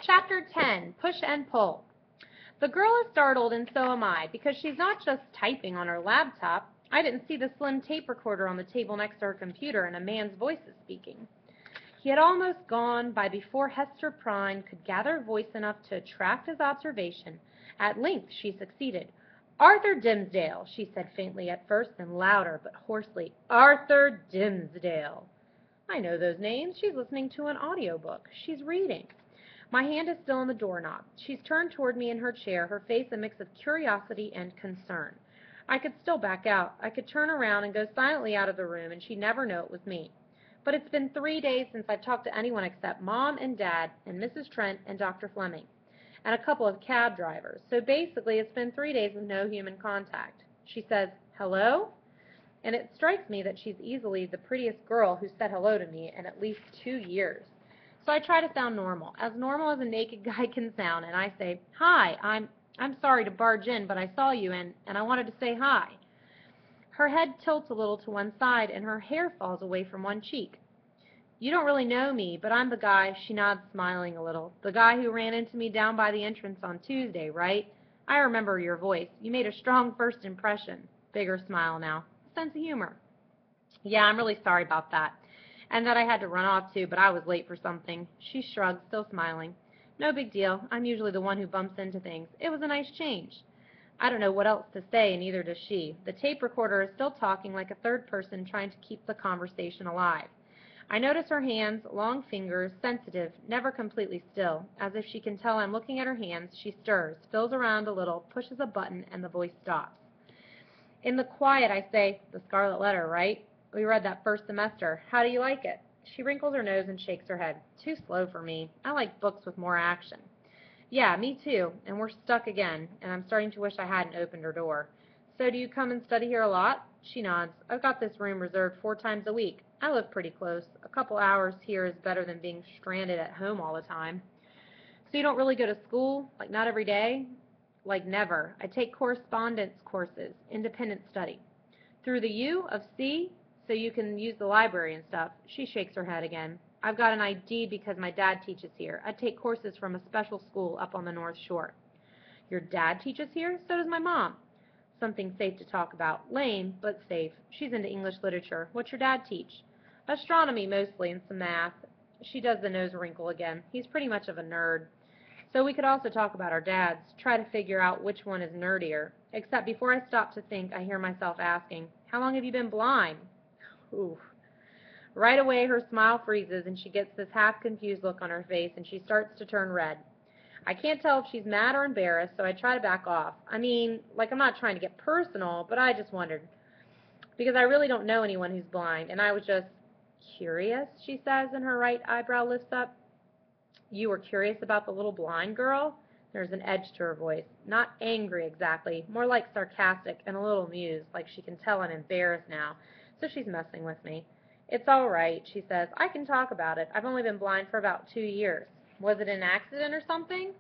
Chapter 10, Push and Pull. The girl is startled, and so am I, because she's not just typing on her laptop. I didn't see the slim tape recorder on the table next to her computer, and a man's voice is speaking. He had almost gone by before Hester Prynne could gather voice enough to attract his observation. At length she succeeded. "Arthur Dimmesdale," she said faintly at first, then louder but hoarsely. "Arthur Dimmesdale." I know those names. She's listening to an audiobook. She's reading. My hand is still on the doorknob. She's turned toward me in her chair, her face a mix of curiosity and concern. I could still back out. I could turn around and go silently out of the room, and she'd never know it was me. But it's been 3 days since I've talked to anyone except Mom and Dad and Mrs. Trent and Dr. Fleming and a couple of cab drivers. So basically it's been 3 days with no human contact. She says, "Hello?" And it strikes me that she's easily the prettiest girl who said hello to me in at least 2 years. So I try to sound normal as a naked guy can sound, and I say, "Hi, I'm sorry to barge in, but I saw you and I wanted to say hi." Her head tilts a little to one side, and her hair falls away from one cheek. "You don't really know me, but I'm the guy," she nods, smiling a little, "the guy who ran into me down by the entrance on Tuesday, right? I remember your voice. You made a strong first impression." Bigger smile now. Sense of humor. "Yeah, I'm really sorry about that. And that I had to run off too, but I was late for something." She shrugged, still smiling. "No big deal. I'm usually the one who bumps into things. It was a nice change." I don't know what else to say, and neither does she. The tape recorder is still talking like a third person trying to keep the conversation alive. I notice her hands, long fingers, sensitive, never completely still. As if she can tell I'm looking at her hands, she stirs, fills around a little, pushes a button, and the voice stops. In the quiet, I say, "The Scarlet Letter, right? We read that first semester. How do you like it?" She wrinkles her nose and shakes her head. "Too slow for me. I like books with more action." "Yeah, me too, and we're stuck again, and I'm starting to wish I hadn't opened her door." "So do you come and study here a lot?" She nods. "I've got this room reserved 4 times a week. I live pretty close. A couple hours here is better than being stranded at home all the time." "So you don't really go to school? Like not every day?" "Like never. I take correspondence courses, independent study." "Through the U of C? So you can use the library and stuff?" She shakes her head again. "I've got an ID because my dad teaches here. I take courses from a special school up on the North Shore." "Your dad teaches here? So does my mom." Something safe to talk about. Lame, but safe. She's into English literature. What's your dad teach? "Astronomy mostly, and some math." She does the nose wrinkle again. "He's pretty much of a nerd." So we could also talk about our dads, try to figure out which one is nerdier. Except before I stop to think, I hear myself asking, "How long have you been blind?" Oof. Right away her smile freezes, and she gets this half-confused look on her face, and she starts to turn red. I can't tell if she's mad or embarrassed, so I try to back off. I mean, like I'm not trying to get personal, but I just wondered. Because I really don't know anyone who's blind, and I was just curious, she says, and her right eyebrow lifts up. "You were curious about the little blind girl?" There's an edge to her voice. Not angry exactly, more like sarcastic and a little amused, like she can tell I'm embarrassed now, so she's messing with me. "It's all right," she says. "I can talk about it. I've only been blind for about 2 years." "Was it an accident or something?"